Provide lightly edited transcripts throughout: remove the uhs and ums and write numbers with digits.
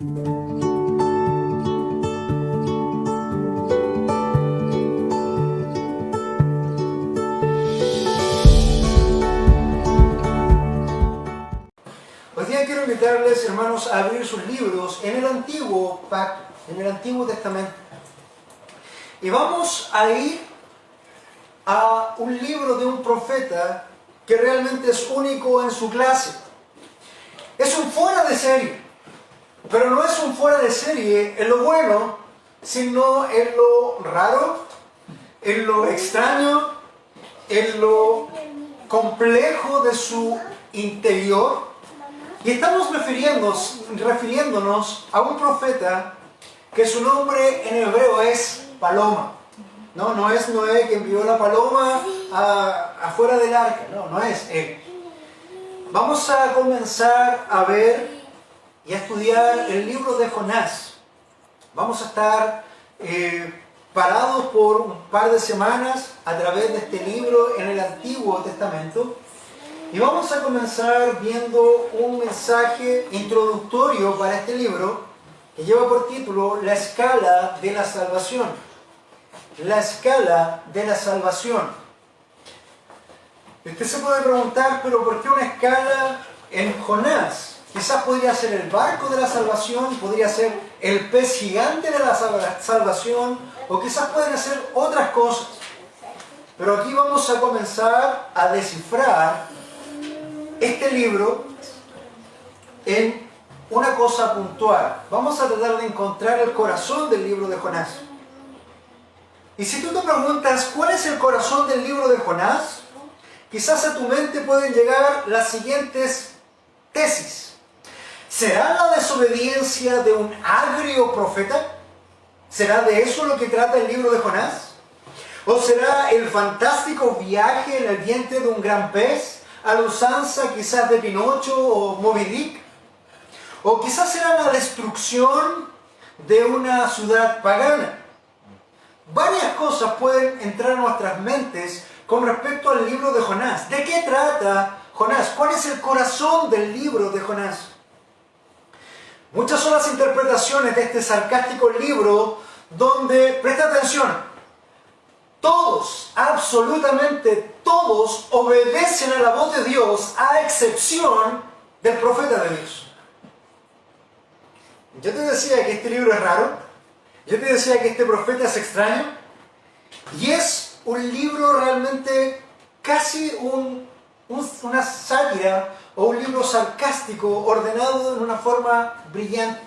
Hoy día quiero invitarles, hermanos, a abrir sus libros en el Antiguo Pacto, en el Antiguo Testamento. Y vamos a ir a un libro de un profeta que realmente es único en su clase. Es un fuera de serie, pero no es un fuera de serie en lo bueno, sino en lo raro, en lo extraño, en lo complejo de su interior. Y estamos refiriéndonos a un profeta que su nombre en hebreo es Paloma. No es Noé que envió la paloma afuera del arca, no es él. Vamos a comenzar a ver y a estudiar el libro de Jonás. Vamos a estar parados por un par de semanas a través de este libro en el Antiguo Testamento. Y vamos a comenzar viendo un mensaje introductorio para este libro que lleva por título La escala de la salvación. La escala de la salvación. Usted se puede preguntar, pero ¿por qué una escala en Jonás? Quizás podría ser el barco de la salvación, podría ser el pez gigante de la salvación, o quizás pueden ser otras cosas. Pero aquí vamos a comenzar a descifrar este libro en una cosa puntual. Vamos a tratar de encontrar el corazón del libro de Jonás. Y si tú te preguntas cuál es el corazón del libro de Jonás, quizás a tu mente pueden llegar las siguientes tesis. ¿Será la desobediencia de un agrio profeta? ¿Será de eso lo que trata el libro de Jonás? ¿O será el fantástico viaje en el vientre de un gran pez, a la usanza quizás de Pinocho o Moby Dick? ¿O quizás será la destrucción de una ciudad pagana? Varias cosas pueden entrar a nuestras mentes con respecto al libro de Jonás. ¿De qué trata Jonás? ¿Cuál es el corazón del libro de Jonás? Muchas son las interpretaciones de este sarcástico libro donde, presta atención, todos, absolutamente todos, obedecen a la voz de Dios, a excepción del profeta de Dios. Yo te decía que este libro es raro, yo te decía que este profeta es extraño, y es un libro realmente casi una sátira o un libro sarcástico ordenado en una forma brillante,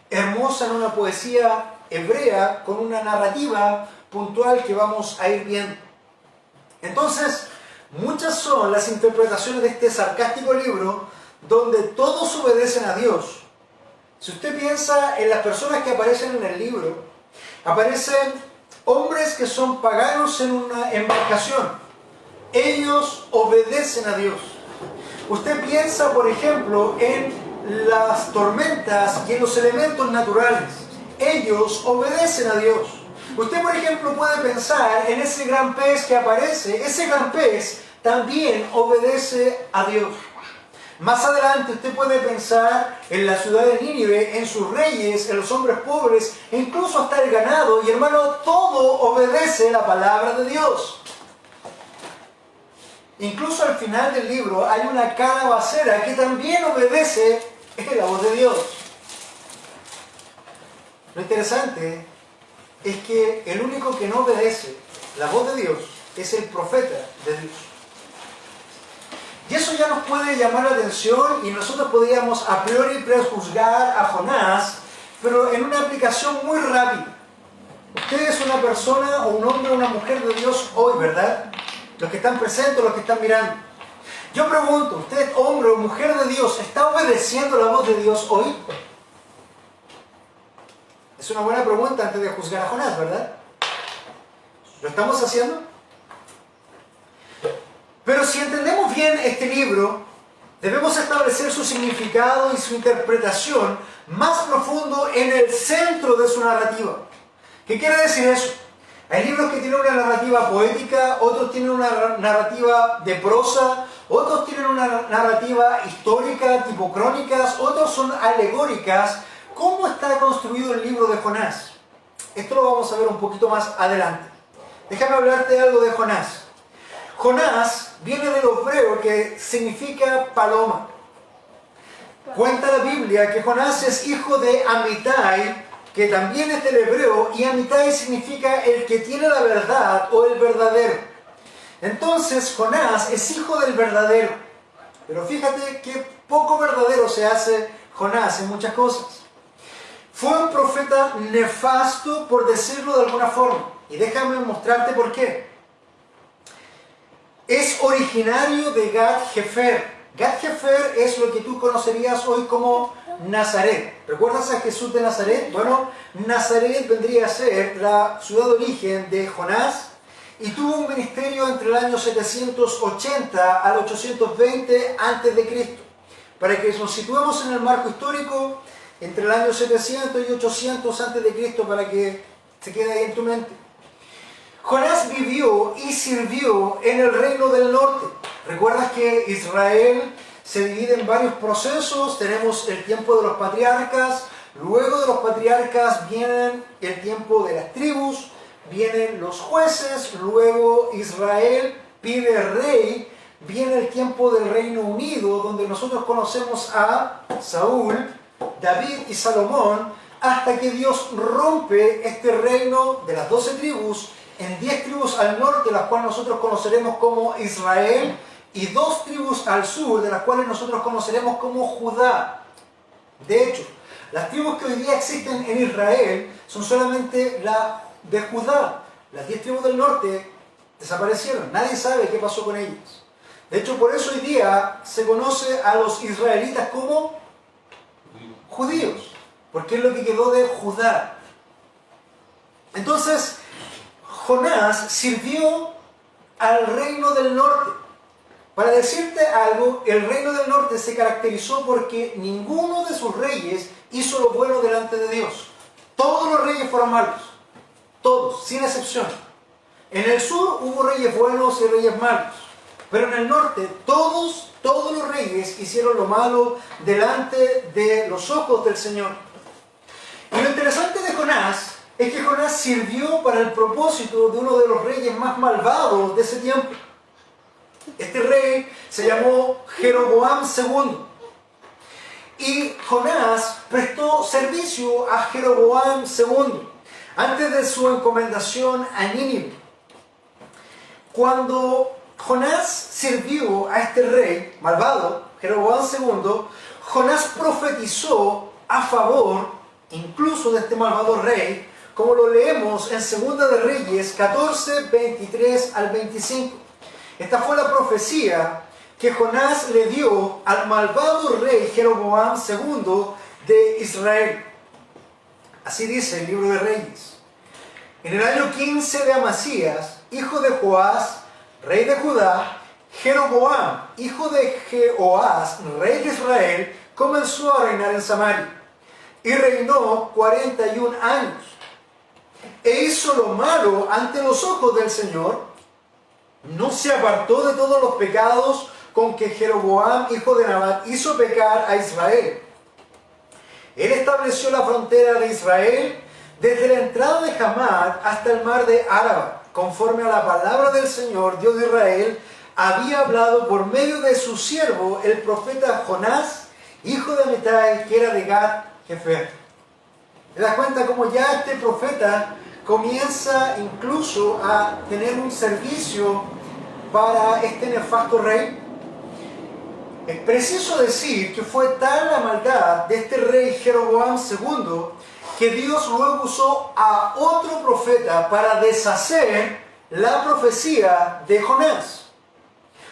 hermosa, en una poesía hebrea con una narrativa puntual que vamos a ir viendo. Entonces, muchas son las interpretaciones de este sarcástico libro donde todos obedecen a Dios. Si usted piensa en las personas que aparecen en el libro, aparecen hombres que son paganos en una embarcación. Ellos obedecen a Dios. Usted piensa, por ejemplo, en las tormentas y en los elementos naturales. Ellos obedecen a Dios. Usted, por ejemplo, puede pensar en ese gran pez que aparece. Ese gran pez también obedece a Dios. Más adelante usted puede pensar en la ciudad de Nínive, en sus reyes, en los hombres pobres, e incluso hasta el ganado. Y hermano, todo obedece la palabra de Dios. Incluso al final del libro hay una calabacera que también obedece la voz de Dios. Lo interesante es que el único que no obedece la voz de Dios es el profeta de Dios. Y eso ya nos puede llamar la atención y nosotros podríamos a priori prejuzgar a Jonás, pero en una aplicación muy rápida. Usted es una persona o un hombre o una mujer de Dios hoy, ¿verdad? Los que están presentes, los que están mirando. Yo pregunto, ¿usted, hombre o mujer de Dios, está obedeciendo la voz de Dios hoy? Es una buena pregunta antes de juzgar a Jonás, ¿verdad? ¿Lo estamos haciendo? Pero si entendemos bien este libro, debemos establecer su significado y su interpretación más profundo en el centro de su narrativa. ¿Qué quiere decir eso? Hay libros que tienen una narrativa poética, otros tienen una narrativa de prosa, otros tienen una narrativa histórica, tipo crónicas, otros son alegóricas. ¿Cómo está construido el libro de Jonás? Esto lo vamos a ver un poquito más adelante. Déjame hablarte algo de Jonás. Jonás viene del hebreo que significa paloma. Cuenta la Biblia que Jonás es hijo de Amitai, que también es del hebreo, y Amitai significa el que tiene la verdad o el verdadero. Entonces Jonás es hijo del verdadero. Pero fíjate qué poco verdadero se hace Jonás en muchas cosas. Fue un profeta nefasto, por decirlo de alguna forma. Y déjame mostrarte por qué. Es originario de Gat-Hefer. Gat-Hefer es lo que tú conocerías hoy como Nazaret. ¿Recuerdas a Jesús de Nazaret? Bueno, Nazaret vendría a ser la ciudad de origen de Jonás y tuvo un ministerio entre el año 780 al 820 a.C. Para que nos situemos en el marco histórico, entre el año 700 y 800 a.C., para que se quede ahí en tu mente. Jonás vivió y sirvió en el reino del norte. ¿Recuerdas que Israel se divide en varios procesos? Tenemos el tiempo de los patriarcas, luego de los patriarcas viene el tiempo de las tribus, vienen los jueces, luego Israel pide rey, viene el tiempo del Reino Unido, donde nosotros conocemos a Saúl, David y Salomón, hasta que Dios rompe este reino de las 12 tribus en 10 tribus al norte, las cuales nosotros conoceremos como Israel, y 2 tribus al sur, de las cuales nosotros conoceremos como Judá. De hecho, las tribus que hoy día existen en Israel son solamente la de Judá. Las 10 tribus del norte desaparecieron, nadie sabe qué pasó con ellas. De hecho, por eso hoy día se conoce a los israelitas como judíos, porque es lo que quedó de Judá. Entonces, Jonás sirvió al reino del norte. Para decirte algo, el reino del norte se caracterizó porque ninguno de sus reyes hizo lo bueno delante de Dios. Todos los reyes fueron malos. Todos, sin excepción. En el sur hubo reyes buenos y reyes malos. Pero en el norte, todos los reyes hicieron lo malo delante de los ojos del Señor. Y lo interesante de Jonás es que Jonás sirvió para el propósito de uno de los reyes más malvados de ese tiempo. Este rey se llamó Jeroboam II. Y Jonás prestó servicio a Jeroboam II antes de su encomendación a Nínive. Cuando Jonás sirvió a este rey malvado, Jeroboam II, Jonás profetizó a favor incluso de este malvado rey, como lo leemos en 2 de Reyes 14, 23 al 25. Esta fue la profecía que Jonás le dio al malvado rey Jeroboam II de Israel. Así dice el libro de Reyes. En el año 15 de Amasías, hijo de Joás, rey de Judá, Jeroboam, hijo de Jehoás, rey de Israel, comenzó a reinar en Samaria. Y reinó 41 años. E hizo lo malo ante los ojos del Señor. No se apartó de todos los pecados con que Jeroboam, hijo de Nabat, hizo pecar a Israel. Él estableció la frontera de Israel desde la entrada de Hamad hasta el mar de Araba, conforme a la palabra del Señor, Dios de Israel, había hablado por medio de su siervo, el profeta Jonás, hijo de Amitai, que era de Gat-Hefer. ¿Te das cuenta cómo ya este profeta comienza incluso a tener un servicio para este nefasto rey? Es preciso decir que fue tal la maldad de este rey Jeroboam II que Dios luego usó a otro profeta para deshacer la profecía de Jonás.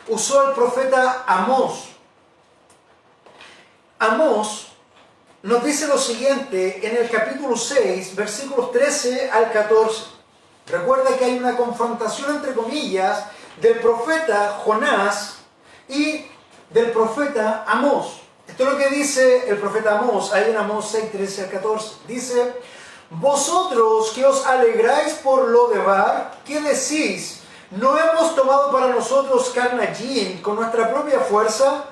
Usó al profeta Amós. Amós nos dice lo siguiente en el capítulo 6, versículos 13 al 14. Recuerda que hay una confrontación entre comillas del profeta Jonás y del profeta Amós. Esto es lo que dice el profeta Amós, ahí en Amós 6, 13 al 14. Dice: vosotros que os alegráis por Lodebar, ¿qué decís? ¿No hemos tomado para nosotros Carnayim con nuestra propia fuerza?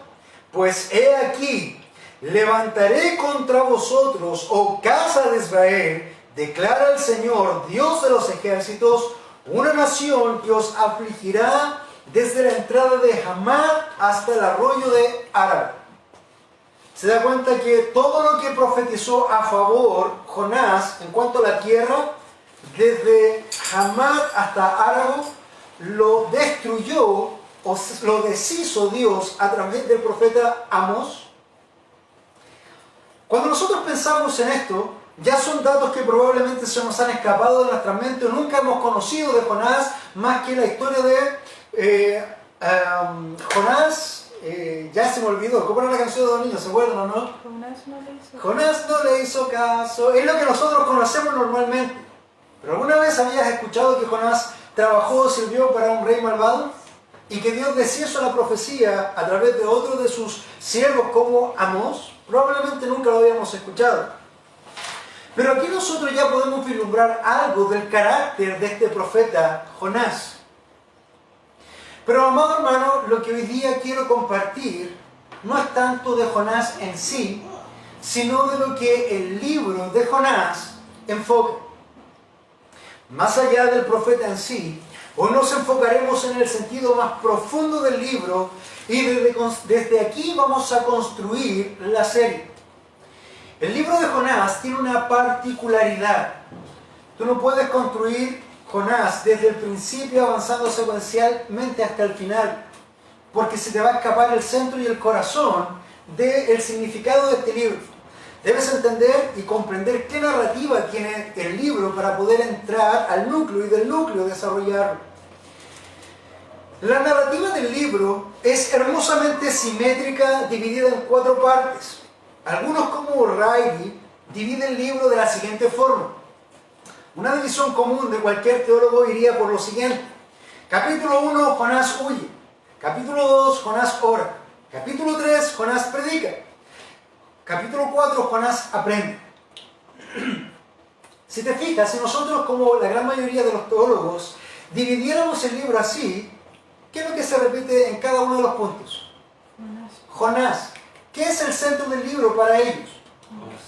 Pues he aquí levantaré contra vosotros, oh casa de Israel, declara el Señor, Dios de los ejércitos, una nación que os afligirá desde la entrada de Hamad hasta el arroyo de Arab. Se da cuenta que todo lo que profetizó a favor Jonás en cuanto a la tierra, desde Hamad hasta Arab, lo destruyó o lo deshizo Dios a través del profeta Amós. Cuando nosotros pensamos en esto, ya son datos que probablemente se nos han escapado de nuestra mente o nunca hemos conocido de Jonás más que la historia de Jonás. Ya se me olvidó, ¿cómo era la canción de los niños? ¿Se acuerdan o no? Jonás no le hizo caso. Es lo que nosotros conocemos normalmente. ¿Pero alguna vez habías escuchado que Jonás trabajó o sirvió para un rey malvado? Y que Dios deshizo la profecía a través de otro de sus siervos como Amós. Probablemente nunca lo habíamos escuchado. Pero aquí nosotros ya podemos vislumbrar algo del carácter de este profeta Jonás. Pero, amado hermano, lo que hoy día quiero compartir no es tanto de Jonás en sí, sino de lo que el libro de Jonás enfoca. Más allá del profeta en sí, hoy nos enfocaremos en el sentido más profundo del libro y desde aquí vamos a construir la serie. El libro de Jonás tiene una particularidad. Tú no puedes construir Jonás desde el principio avanzando secuencialmente hasta el final, porque se te va a escapar el centro y el corazón del significado de este libro. Debes entender y comprender qué narrativa tiene el libro para poder entrar al núcleo y del núcleo desarrollarlo. La narrativa del libro es hermosamente simétrica, dividida en 4 partes. Algunos, como Riley, dividen el libro de la siguiente forma. Una división común de cualquier teólogo iría por lo siguiente. Capítulo 1, Jonás huye. Capítulo 2, Jonás ora. Capítulo 3, Jonás predica. Capítulo 4, Jonás aprende. Si te fijas, si nosotros, como la gran mayoría de los teólogos, dividiéramos el libro así, ¿qué es lo que se repite en cada uno de los puntos? Jonás. ¿Qué es el centro del libro para ellos?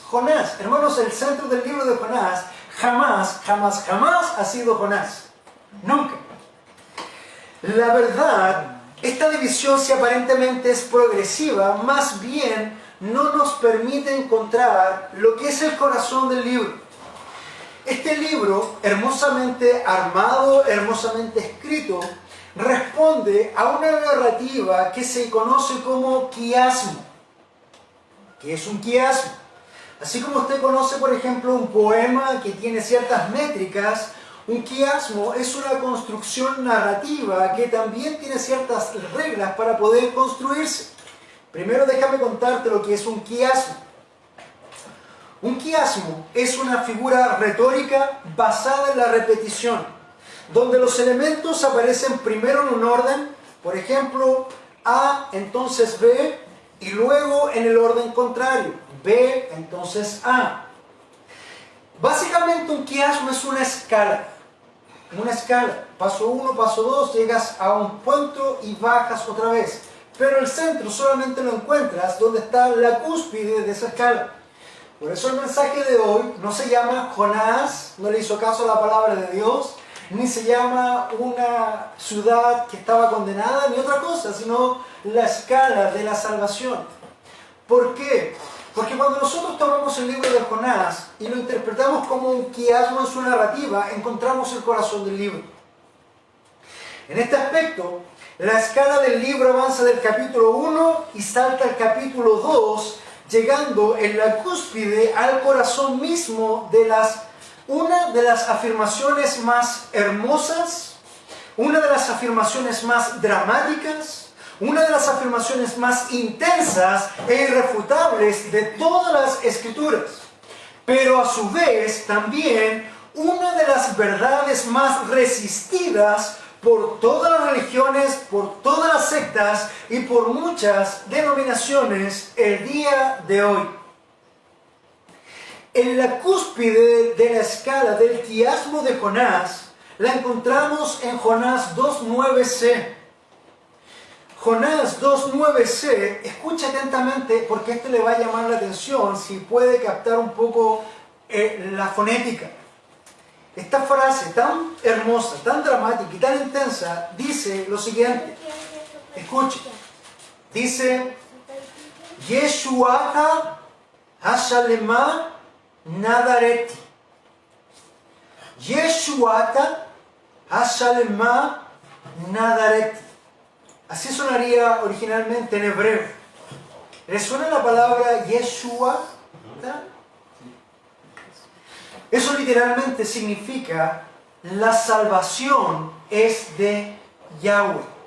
Jonás. Hermanos, el centro del libro de Jonás jamás ha sido Jonás. Nunca. La verdad, esta división, si aparentemente es progresiva, más bien no nos permite encontrar lo que es el corazón del libro. Este libro, hermosamente armado, hermosamente escrito, responde a una narrativa que se conoce como quiasmo. ¿Qué es un quiasmo? Así como usted conoce, por ejemplo, un poema que tiene ciertas métricas, un quiasmo es una construcción narrativa que también tiene ciertas reglas para poder construirse. Primero déjame contarte lo que es un quiasmo. Un quiasmo es una figura retórica basada en la repetición, donde los elementos aparecen primero en un orden, por ejemplo, A, entonces B, y luego en el orden contrario, B, entonces A. Básicamente un quiasmo es una escala. Una escala. Paso 1, paso 2, llegas a un punto y bajas otra vez. Pero el centro solamente lo encuentras donde está la cúspide de esa escala. Por eso el mensaje de hoy no se llama Jonás, no le hizo caso a la palabra de Dios, ni se llama una ciudad que estaba condenada, ni otra cosa, sino la escala de la salvación. ¿Por qué? Porque cuando nosotros tomamos el libro de Jonás y lo interpretamos como un quiasmo en su narrativa, encontramos el corazón del libro. En este aspecto, la escala del libro avanza del capítulo 1 y salta al capítulo 2, llegando en la cúspide al corazón mismo de una de las afirmaciones más hermosas, una de las afirmaciones más dramáticas, una de las afirmaciones más intensas e irrefutables de todas las escrituras, pero a su vez también una de las verdades más resistidas por todas las religiones, por todas las sectas y por muchas denominaciones el día de hoy. En la cúspide de la escala del quiasmo de Jonás, la encontramos en Jonás 2.9c. Jonás 2.9c, escucha atentamente porque esto le va a llamar la atención si puede captar un poco la fonética. Esta frase tan hermosa, tan dramática y tan intensa dice lo siguiente. Escuche. Dice, Yeshuata Hashalema Nadareti. Yeshuata Hashalema Nadareti. Así sonaría originalmente en hebreo. ¿Le suena la palabra Yeshua? Eso literalmente significa la salvación es de Yahweh.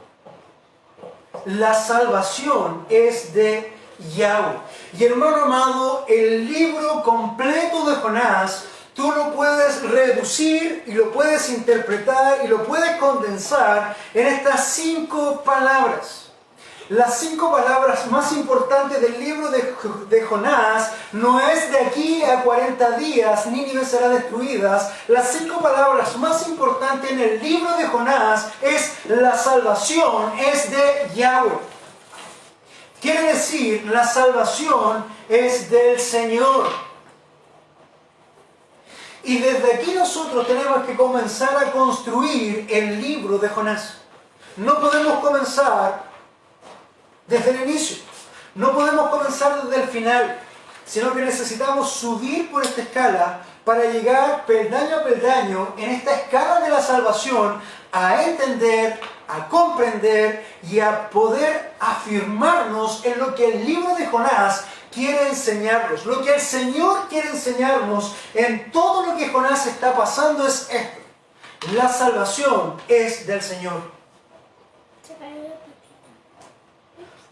La salvación es de Yahweh. Y hermano amado, el libro completo de Jonás, tú lo puedes reducir y lo puedes interpretar y lo puedes condensar en estas 5 palabras. Las 5 palabras más importantes del libro de Jonás no es de aquí a 40 días, Nínive será destruida. Las 5 palabras más importantes en el libro de Jonás es la salvación, es de Yahweh. Quiere decir, la salvación es del Señor. Y desde aquí nosotros tenemos que comenzar a construir el libro de Jonás. No podemos comenzar desde el inicio. No podemos comenzar desde el final, sino que necesitamos subir por esta escala para llegar peldaño a peldaño en esta escala de la salvación a entender, a comprender y a poder afirmarnos en lo que el libro de Jonás quiere enseñarnos. Lo que el Señor quiere enseñarnos en todo lo que Jonás está pasando es esto. La salvación es del Señor.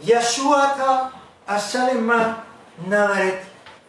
Yeshuata Hashalema Nadaret.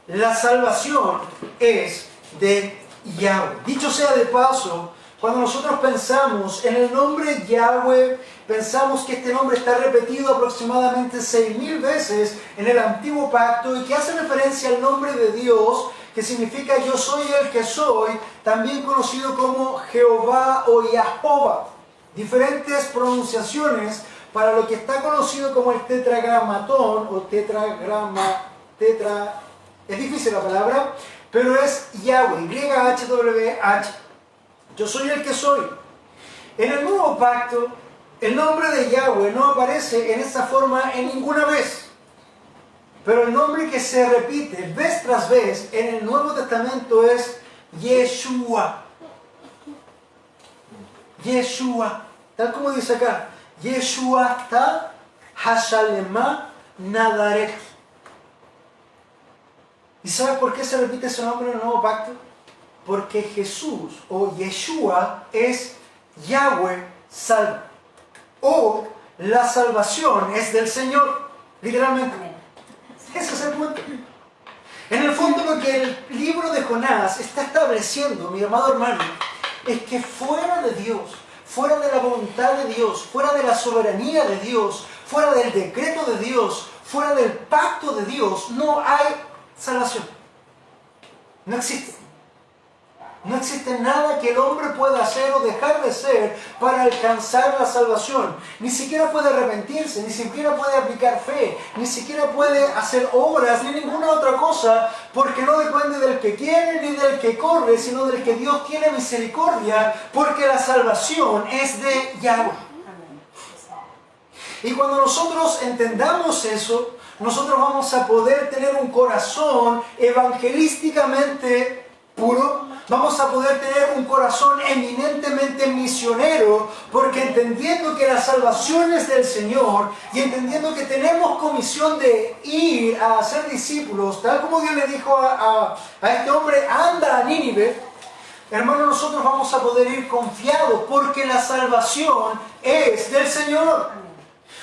La salvación es de Yahweh. Dicho sea de paso, cuando nosotros pensamos en el nombre Yahweh, pensamos que este nombre está repetido aproximadamente 6.000 veces en el Antiguo Pacto y que hace referencia al nombre de Dios, que significa yo soy el que soy, también conocido como Jehová o Yahová. Diferentes pronunciaciones para lo que está conocido como el tetragramatón o es difícil la palabra, pero es Yahweh, YHWH. Yo soy el que soy. En el Nuevo Pacto, el nombre de Yahweh no aparece en esa forma en ninguna vez. Pero el nombre que se repite vez tras vez en el Nuevo Testamento es Yeshua. Yeshua. Tal como dice acá. Yeshuata Hashalema Nadaret. ¿Y sabes por qué se repite ese nombre en el Nuevo Pacto? Porque Jesús o Yeshua es Yahweh salva. O la salvación es del Señor. Literalmente. Ese es el punto. En el fondo lo que el libro de Jonás está estableciendo, mi amado hermano, es que fuera de Dios, fuera de la voluntad de Dios, fuera de la soberanía de Dios, fuera del decreto de Dios, fuera del pacto de Dios, no hay salvación. No existe. No existe nada que el hombre pueda hacer o dejar de hacer para alcanzar la salvación. Ni siquiera puede arrepentirse, ni siquiera puede aplicar fe, ni siquiera puede hacer obras, ni ninguna otra cosa, porque no depende del que quiere ni del que corre, sino del que Dios tiene misericordia, porque la salvación es de Yahweh. Y cuando nosotros entendamos eso, nosotros vamos a poder tener un corazón evangelísticamente puro. Vamos a poder tener un corazón eminentemente misionero, porque entendiendo que la salvación es del Señor y entendiendo que tenemos comisión de ir a hacer discípulos, tal como Dios le dijo a este hombre, anda a Nínive, hermano, nosotros vamos a poder ir confiados porque la salvación es del Señor.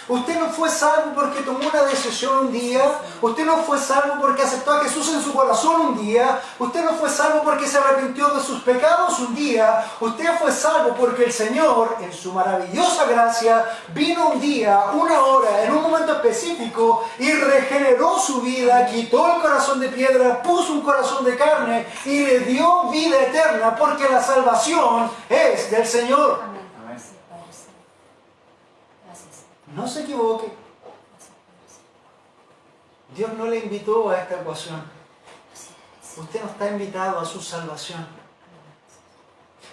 Usted no fue salvo porque tomó una decisión un día. Usted no fue salvo porque aceptó a Jesús en su corazón un día. Usted no fue salvo porque se arrepintió de sus pecados un día. Usted fue salvo porque el Señor, en su maravillosa gracia, vino un día, una hora, en un momento específico y regeneró su vida, quitó el corazón de piedra, puso un corazón de carne y le dio vida eterna porque la salvación es del Señor. No se equivoque. Dios no le invitó a esta ecuación. Usted no está invitado a su salvación.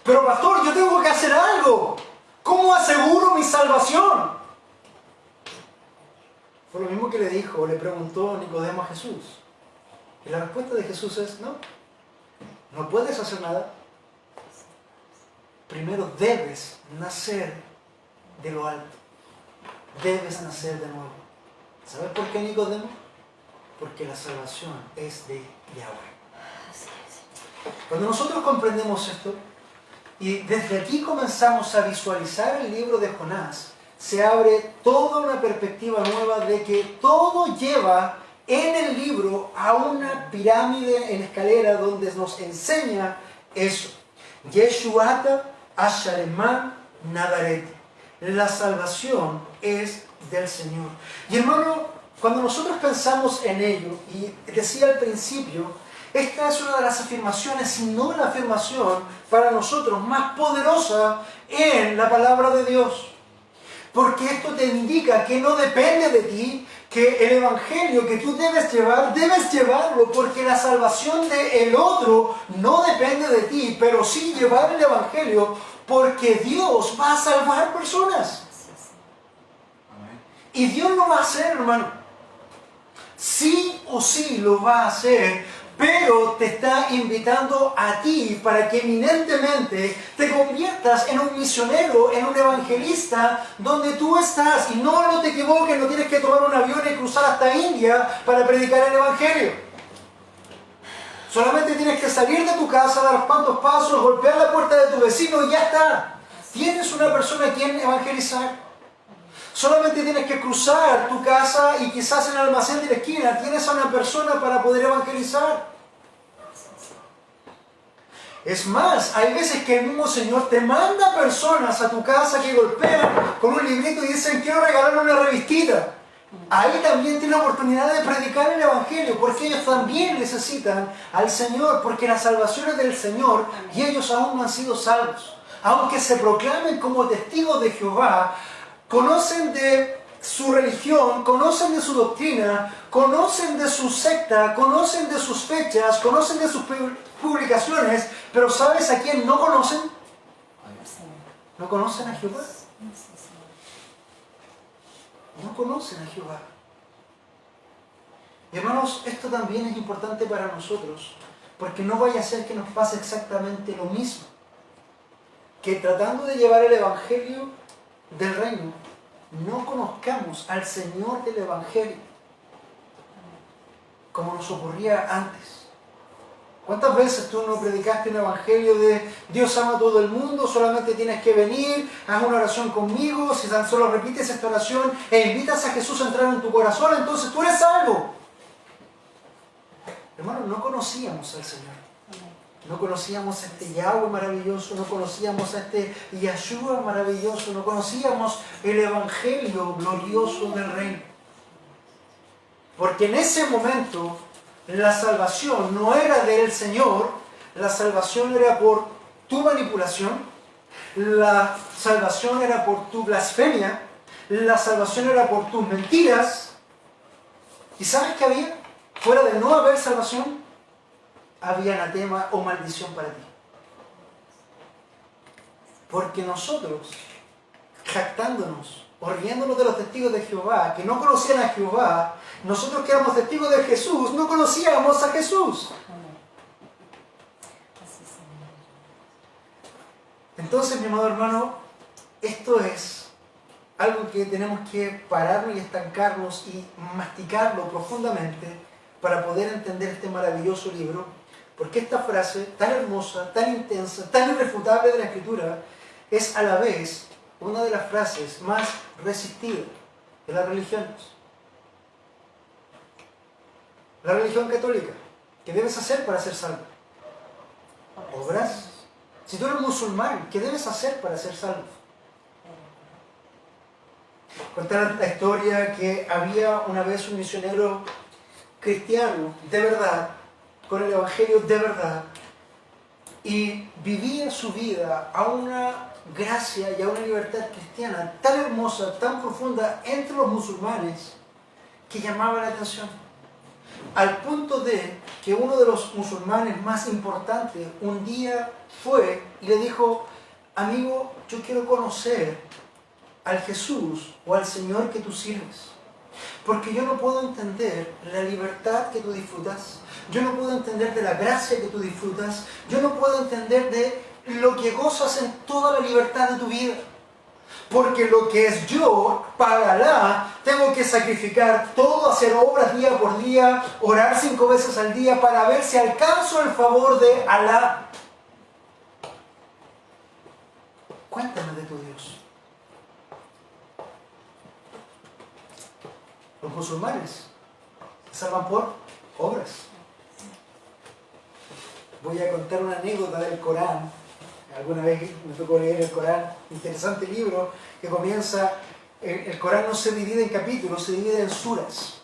Pero pastor, yo tengo que hacer algo. ¿Cómo aseguro mi salvación? Fue lo mismo que le dijo, le preguntó Nicodemo a Jesús. Y la respuesta de Jesús es no. No puedes hacer nada. Primero debes nacer de lo alto. Debes nacer de nuevo. ¿Sabes por qué, Nicodemo? Porque la salvación es de Yahweh. Cuando nosotros comprendemos esto, y desde aquí comenzamos a visualizar el libro de Jonás, se abre toda una perspectiva nueva de que todo lleva en el libro a una pirámide en escalera donde nos enseña eso. Yeshuata Asharemá Nadaret. La salvación es del Señor. Y hermano, cuando nosotros pensamos en ello, y decía al principio, esta es una de las afirmaciones, si no la afirmación para nosotros más poderosa en la palabra de Dios. Porque esto te indica que no depende de ti, que el evangelio que tú debes llevarlo, porque la salvación del otro no depende de ti, pero sí llevar el evangelio, porque Dios va a salvar personas. Y Dios lo va a hacer, hermano. Sí o sí lo va a hacer. Pero te está invitando a ti para que eminentemente te conviertas en un misionero, en un evangelista donde tú estás. Y no te equivoques, no tienes que tomar un avión y cruzar hasta India para predicar el evangelio. Solamente tienes que salir de tu casa, dar los cuantos pasos, golpear la puerta de tu vecino y ya está. Tienes una persona a quien evangelizar. Solamente tienes que cruzar tu casa y quizás en el almacén de la esquina tienes a una persona para poder evangelizar. Es más, hay veces que el mismo Señor te manda personas a tu casa que golpean con un librito y dicen quiero regalarle una revistita. Ahí también tiene la oportunidad de predicar el evangelio porque ellos también necesitan al Señor, porque la salvación es del Señor y ellos aún no han sido salvos. Aunque se proclamen como testigos de Jehová, conocen de su religión, conocen de su doctrina, conocen de su secta, conocen de sus fechas, conocen de sus publicaciones, pero ¿sabes a quién no conocen? ¿No conocen a Jehová? No conocen a Jehová. Y hermanos, esto también es importante para nosotros, porque no vaya a ser que nos pase exactamente lo mismo, que tratando de llevar el evangelio del reino, no conozcamos al Señor del evangelio, como nos ocurría antes. ¿Cuántas veces tú no predicaste un evangelio de Dios ama a todo el mundo, solamente tienes que venir, haz una oración conmigo, si tan solo repites esta oración e invitas a Jesús a entrar en tu corazón, entonces tú eres salvo? Hermanos, no conocíamos al Señor. No conocíamos a este Yahweh maravilloso, no conocíamos a este Yahshua maravilloso, no conocíamos el evangelio glorioso del reino. Porque en ese momento la salvación no era del Señor, la salvación era por tu manipulación, la salvación era por tu blasfemia, la salvación era por tus mentiras. ¿Y sabes qué había? Fuera de no haber salvación, había anatema o maldición para ti. Porque nosotros, jactándonos o riéndonos de los testigos de Jehová, que no conocían a Jehová, nosotros que éramos testigos de Jesús, no conocíamos a Jesús. Entonces, mi amado hermano, esto es algo que tenemos que pararnos y estancarnos y masticarlo profundamente para poder entender este maravilloso libro, porque esta frase tan hermosa, tan intensa, tan irrefutable de la Escritura es a la vez una de las frases más resistidas de las religiones. La religión católica, ¿qué debes hacer para ser salvo? Obras. Si tú eres musulmán, ¿qué debes hacer para ser salvo? Contar la historia que había una vez un misionero cristiano de verdad, con el evangelio de verdad, y vivía su vida a una gracia y a una libertad cristiana tan hermosa, tan profunda entre los musulmanes que llamaba la atención. Al punto de que uno de los musulmanes más importantes un día fue y le dijo: amigo, yo quiero conocer al Jesús o al Señor que tú sirves, porque yo no puedo entender la libertad que tú disfrutas, yo no puedo entender de la gracia que tú disfrutas, yo no puedo entender de lo que gozas en toda la libertad de tu vida. Porque lo que es yo, para Alá, tengo que sacrificar todo, hacer obras día por día, orar 5 veces al día para ver si alcanzo el favor de Alá. Cuéntame de tu Dios. Los musulmanes se salvan por obras. Voy a contar una anécdota del Corán. Alguna vez me tocó leer el Corán, interesante libro que comienza, el Corán no se divide en capítulos, se divide en suras.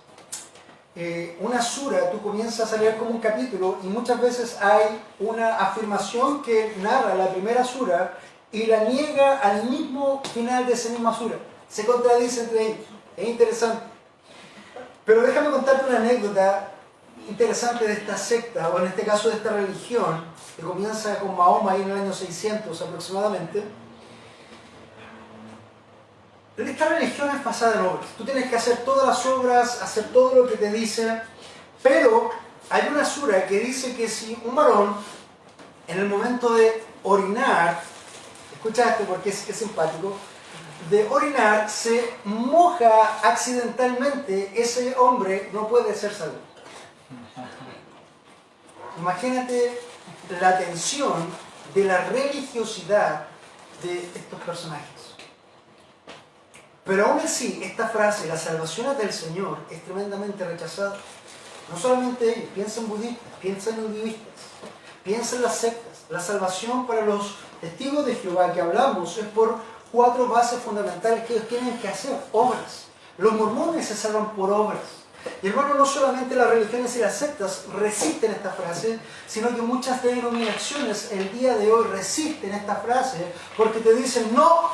Una sura, tú comienzas a leer como un capítulo y muchas veces hay una afirmación que narra la primera sura y la niega al mismo final de esa misma sura. Se contradice entre ellos. Es interesante. Pero déjame contarte una anécdota interesante de esta secta, o en este caso de esta religión, que comienza con Mahoma ahí en el año 600 aproximadamente. Esta religión es basada en obras. Tú tienes que hacer todas las obras, hacer todo lo que te dicen, pero hay una sura que dice que si un varón, en el momento de orinar, escucha esto porque es simpático, de orinar, se moja accidentalmente, ese hombre no puede ser salvo. Imagínate la tensión de la religiosidad de estos personajes. Pero aún así, esta frase, la salvación es del Señor, es tremendamente rechazada. No solamente ellos, piensa en budistas, piensa en hinduistas, piensa en las sectas. La salvación para los testigos de Jehová que hablamos es por 4 bases fundamentales que ellos tienen que hacer: obras. Los mormones se salvan por obras. Y hermano, no solamente las religiones y las sectas resisten esta frase, sino que muchas denominaciones el día de hoy resisten esta frase porque te dicen: no,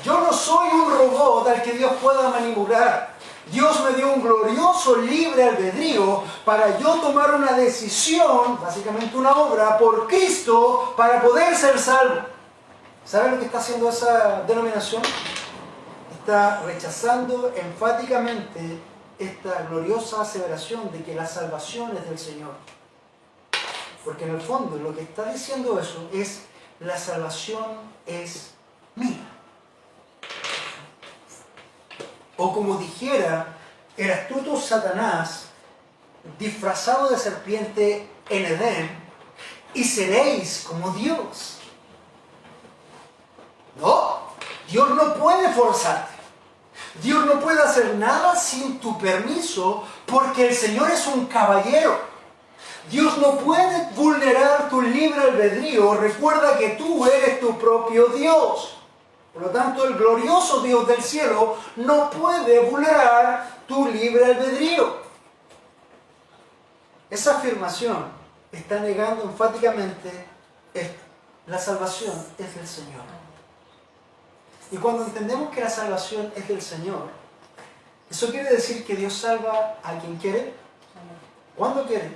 yo no soy un robot al que Dios pueda manipular. Dios me dio un glorioso libre albedrío para yo tomar una decisión, básicamente una obra, por Cristo para poder ser salvo. ¿Saben lo que está haciendo esa denominación? Está rechazando enfáticamente esta gloriosa aseveración de que la salvación es del Señor. Porque en el fondo lo que está diciendo eso es: la salvación es mía. O como dijera el astuto Satanás, disfrazado de serpiente en Edén: y seréis como Dios. No, Dios no puede forzarte. Dios no puede hacer nada sin tu permiso, porque el Señor es un caballero. Dios no puede vulnerar tu libre albedrío. Recuerda que tú eres tu propio Dios. Por lo tanto, el glorioso Dios del cielo no puede vulnerar tu libre albedrío. Esa afirmación está negando enfáticamente esto: la salvación es del Señor. Y cuando entendemos que la salvación es del Señor, eso quiere decir que Dios salva a quien quiere, cuando quiere,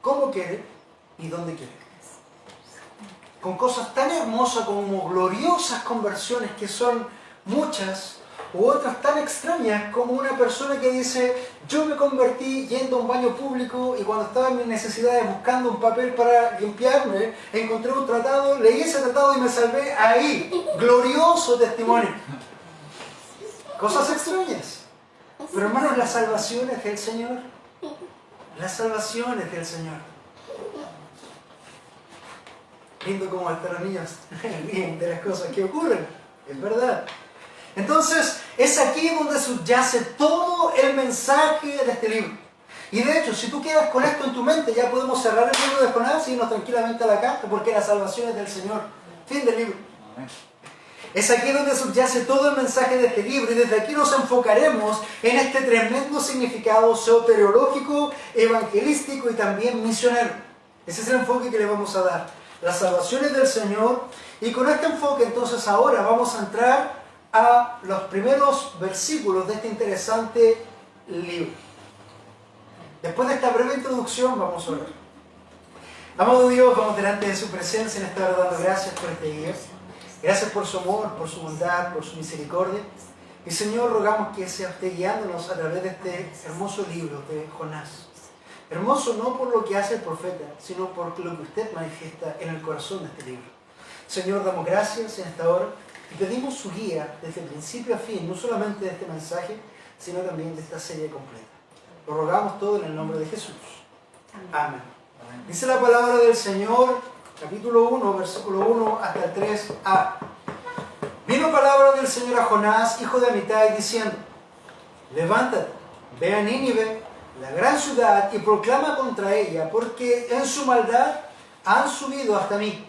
cómo quiere y dónde quiere. Con cosas tan hermosas como gloriosas conversiones, que son muchas, u otras tan extrañas como una persona que dice: yo me convertí yendo a un baño público y cuando estaba en mis necesidades buscando un papel para limpiarme, encontré un tratado, leí ese tratado y me salvé ahí. Glorioso testimonio. Cosas extrañas. Pero hermanos, la salvación es del Señor. La salvación es del Señor. Lindo como hasta los niños ríen de las cosas que ocurren. Es verdad. Entonces, es aquí donde subyace todo el mensaje de este libro. Y de hecho, si tú quedas con esto en tu mente, ya podemos cerrar el libro de Jonás y irnos tranquilamente a la carta, porque la salvación es del Señor. Fin del libro. Es aquí donde subyace todo el mensaje de este libro, y desde aquí nos enfocaremos en este tremendo significado soteriológico, evangelístico y también misionero. Ese es el enfoque que le vamos a dar. las salvaciones del Señor. Y con este enfoque entonces ahora vamos a entrar a los primeros versículos de este interesante libro. Después de esta breve introducción vamos a orar. Amado Dios, vamos delante de su presencia en esta hora dando gracias por este día. Gracias por su amor, por su bondad, por su misericordia. Y Señor, rogamos que sea usted guiándonos a través de este hermoso libro de Jonás. Hermoso no por lo que hace el profeta, sino por lo que usted manifiesta en el corazón de este libro. Señor, damos gracias en esta hora y pedimos su guía desde principio a fin, no solamente de este mensaje, sino también de esta serie completa. Lo rogamos todo en el nombre de Jesús. Amén. Dice la palabra del Señor, capítulo 1, versículo 1 hasta el 3a. Vino palabra del Señor a Jonás, hijo de Amitai, diciendo: levántate, ve a Nínive, la gran ciudad, y proclama contra ella, porque en su maldad han subido hasta mí.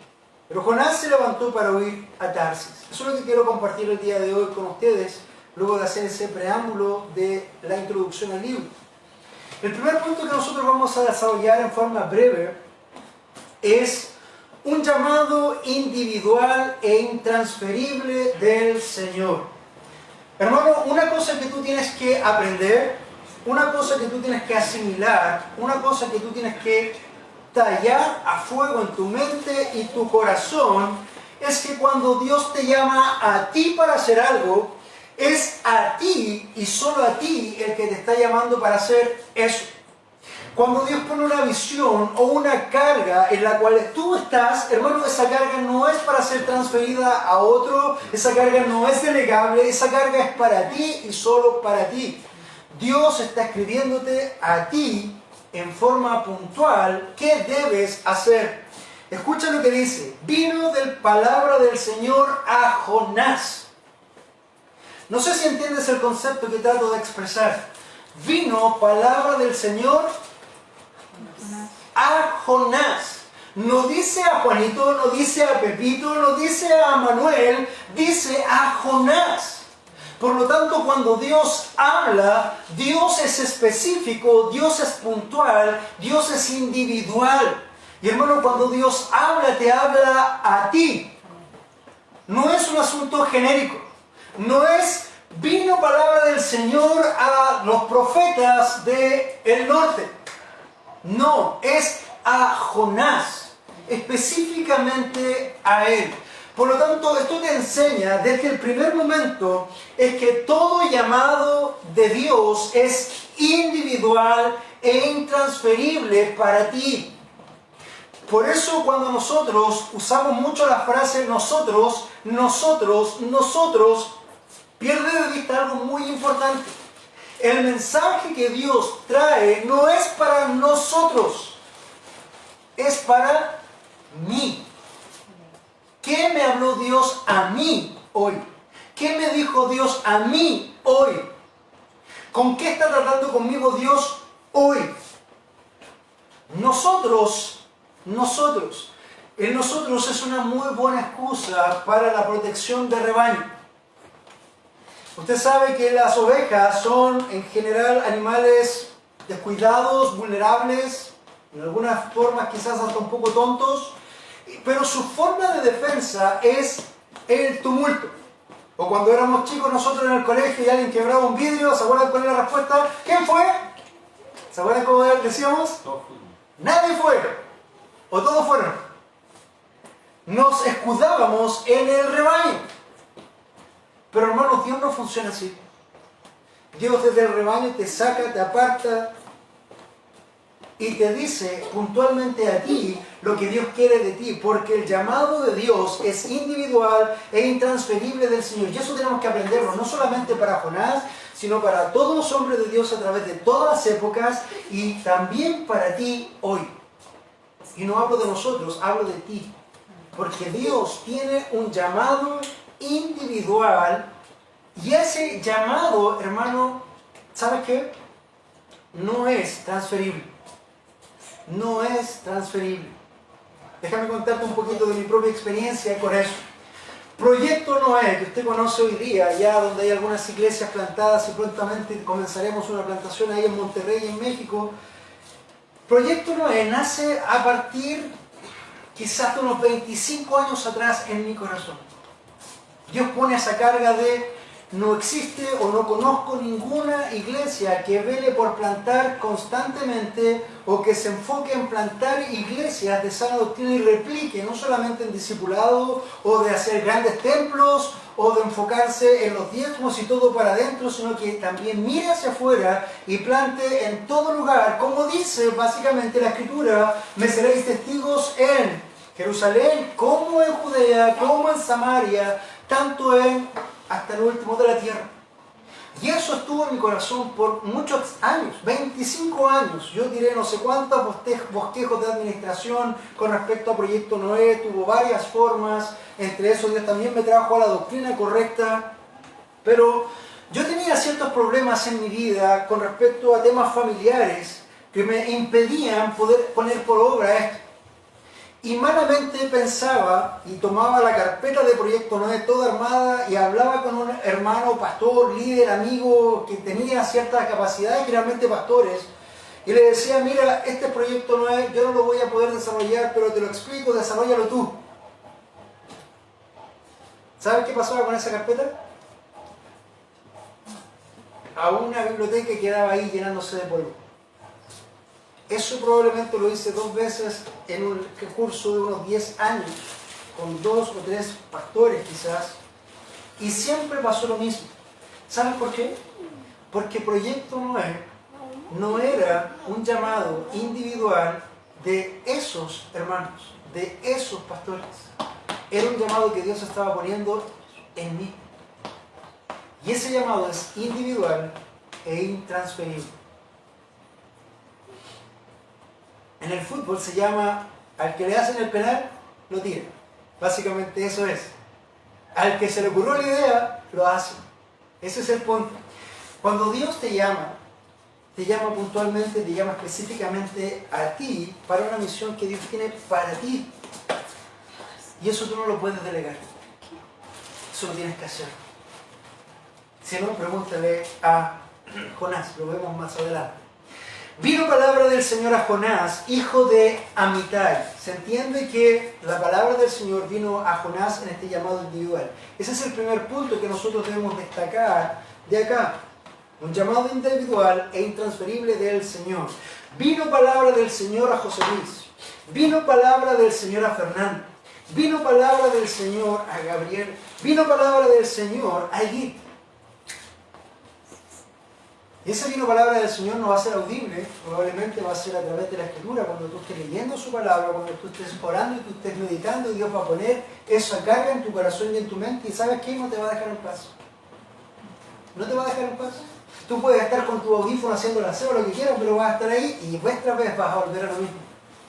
Pero Jonás se levantó para huir a Tarsis. Eso es lo que quiero compartir el día de hoy con ustedes, luego de hacer ese preámbulo de la introducción al libro. El primer punto que nosotros vamos a desarrollar en forma breve es un llamado individual e intransferible del Señor. Hermano, una cosa que tú tienes que aprender, una cosa que tú tienes que asimilar, una cosa que tú tienes que tallar a fuego en tu mente y tu corazón, es que cuando Dios te llama a ti para hacer algo, es a ti y solo a ti el que te está llamando para hacer eso. Cuando Dios pone una visión o una carga en la cual tú estás, hermano, esa carga no es para ser transferida a otro, esa carga no es delegable, esa carga es para ti y solo para ti. Dios está escribiéndote a ti en forma puntual qué debes hacer. Escucha lo que dice: vino del palabra del Señor a Jonás. No sé si entiendes el concepto que trato de expresar. Vino palabra del Señor a Jonás. No dice a Juanito, no dice a Pepito, no dice a Manuel, dice a Jonás. Por lo tanto, cuando Dios habla, Dios es específico, Dios es puntual, Dios es individual. Y hermano, cuando Dios habla, te habla a ti. No es un asunto genérico. No es, vino palabra del Señor a los profetas del norte. No, es a Jonás, específicamente a él. Por lo tanto, esto te enseña desde el primer momento es que todo llamado de Dios es individual e intransferible para ti. Por eso cuando nosotros usamos mucho la frase nosotros, pierde de vista algo muy importante. El mensaje que Dios trae no es para nosotros, es para mí. ¿Qué me habló Dios a mí hoy? ¿Qué me dijo Dios a mí hoy? ¿Con qué está tratando conmigo Dios hoy? Nosotros es una muy buena excusa para la protección de rebaño. Usted sabe que las ovejas son en general animales descuidados, vulnerables, en algunas formas quizás hasta un poco tontos, pero su forma de defensa es el tumulto. O cuando éramos chicos nosotros en el colegio y alguien quebraba un vidrio, ¿se acuerdan cuál era la respuesta? ¿Quién fue? ¿Se acuerdan cómo decíamos? Nadie fue. O todos fueron. Nos escudábamos en el rebaño. Pero hermanos, Dios no funciona así. Dios desde el rebaño te saca, te aparta y te dice puntualmente a ti lo que Dios quiere de ti, porque el llamado de Dios es individual e intransferible del Señor. Y eso tenemos que aprenderlo, no solamente para Jonás, sino para todos los hombres de Dios a través de todas las épocas y también para ti hoy. Y no hablo de nosotros, hablo de ti. Porque Dios tiene un llamado individual y ese llamado, hermano, ¿sabes qué? No es transferible. No es transferible. Déjame contarte un poquito de mi propia experiencia con eso. Proyecto Noé, que usted conoce hoy día, allá donde hay algunas iglesias plantadas y prontamente comenzaremos una plantación ahí en Monterrey, en México. Proyecto Noé nace a partir quizás de unos 25 años atrás en mi corazón. Dios pone esa carga de no existe o no conozco ninguna iglesia que vele por plantar constantemente o que se enfoque en plantar iglesias de sana doctrina y replique no solamente en discipulado o de hacer grandes templos o de enfocarse en los diezmos y todo para adentro, sino que también mire hacia afuera y plante en todo lugar, como dice básicamente la Escritura: me seréis testigos en Jerusalén, como en Judea, como en Samaria, tanto hasta el último de la tierra. Y eso estuvo en mi corazón por muchos años, 25 años. Yo tiré no sé cuántos bosquejos de administración con respecto a Proyecto Noé, tuvo varias formas, entre eso Dios también me trajo a la doctrina correcta, pero yo tenía ciertos problemas en mi vida con respecto a temas familiares que me impedían poder poner por obra esto. Y malamente pensaba y tomaba la carpeta de Proyecto Noé toda armada y hablaba con un hermano, pastor, líder, amigo que tenía ciertas capacidades, generalmente pastores, y le decía: mira, este Proyecto Noé yo no lo voy a poder desarrollar, pero te lo explico, desarrollalo tú. ¿Sabes qué pasaba con esa carpeta? A una biblioteca que quedaba ahí llenándose de polvo. Eso probablemente lo hice 2 veces en un curso de unos 10 años, con 2 o 3 pastores quizás, y siempre pasó lo mismo. ¿Saben por qué? Porque Proyecto Noé no era un llamado individual de esos hermanos, de esos pastores. Era un llamado que Dios estaba poniendo en mí. Y ese llamado es individual e intransferible. En el fútbol se llama: al que le hacen el penal, lo tira. Básicamente eso es. Al que se le ocurrió la idea, lo hace. Ese es el punto. Cuando Dios te llama puntualmente, te llama específicamente a ti para una misión que Dios tiene para ti. Y eso tú no lo puedes delegar. Eso lo tienes que hacer. Si no, pregúntale a Jonás, lo vemos más adelante. Vino palabra del Señor a Jonás, hijo de Amitai. Se entiende que la palabra del Señor vino a Jonás en este llamado individual. Ese es el primer punto que nosotros debemos destacar de acá. Un llamado individual e intransferible del Señor. Vino palabra del Señor a José Luis. Vino palabra del Señor a Fernando. Vino palabra del Señor a Gabriel. Vino palabra del Señor a Edith. Y esa vino palabra del Señor no va a ser audible, probablemente va a ser a través de la Escritura, cuando tú estés leyendo su palabra, cuando tú estés orando y tú estés meditando, y Dios va a poner esa carga en tu corazón y en tu mente, y ¿sabes qué? No te va a dejar en paz. No te va a dejar en paz. Tú puedes estar con tu audífono haciendo el aseo, lo que quieras, pero vas a estar ahí y vuestra vez vas a volver a lo mismo.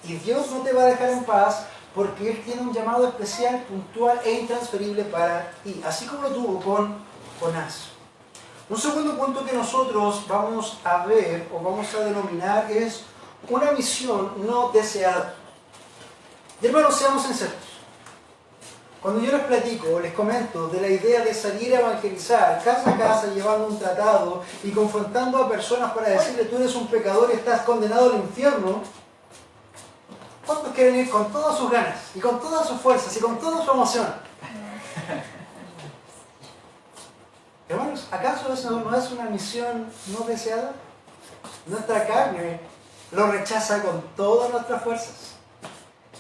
Y Dios no te va a dejar en paz porque Él tiene un llamado especial, puntual e intransferible para ti, así como lo tuvo con Jonás. Un segundo punto que nosotros vamos a ver o vamos a denominar es una misión no deseada. Y hermanos, seamos sinceros. Cuando yo les platico o les comento de la idea de salir a evangelizar casa a casa llevando un tratado y confrontando a personas para decirle: tú eres un pecador y estás condenado al infierno, ¿cuántos quieren ir con todas sus ganas y con todas sus fuerzas y con toda su emoción? Hermanos, ¿acaso eso no es una misión no deseada? Nuestra carne lo rechaza con todas nuestras fuerzas.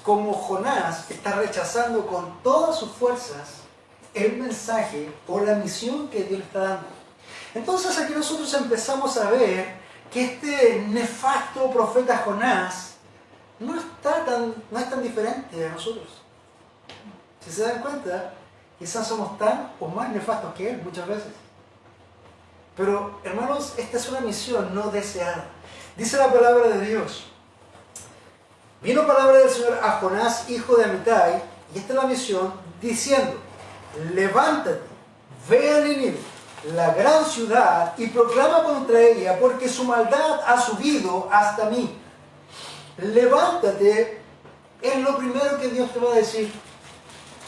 Como Jonás está rechazando con todas sus fuerzas el mensaje o la misión que Dios le está dando. Entonces aquí nosotros empezamos a ver que este nefasto profeta Jonás no es tan diferente a nosotros. Si se dan cuenta, quizás somos tan o más nefastos que él muchas veces. Pero, hermanos, esta es una misión no deseada. Dice la palabra de Dios: vino palabra del Señor a Jonás, hijo de Amitai, y esta es la misión, diciendo: levántate, ve a Nínive, la gran ciudad, y proclama contra ella, porque su maldad ha subido hasta mí. Levántate es lo primero que Dios te va a decir.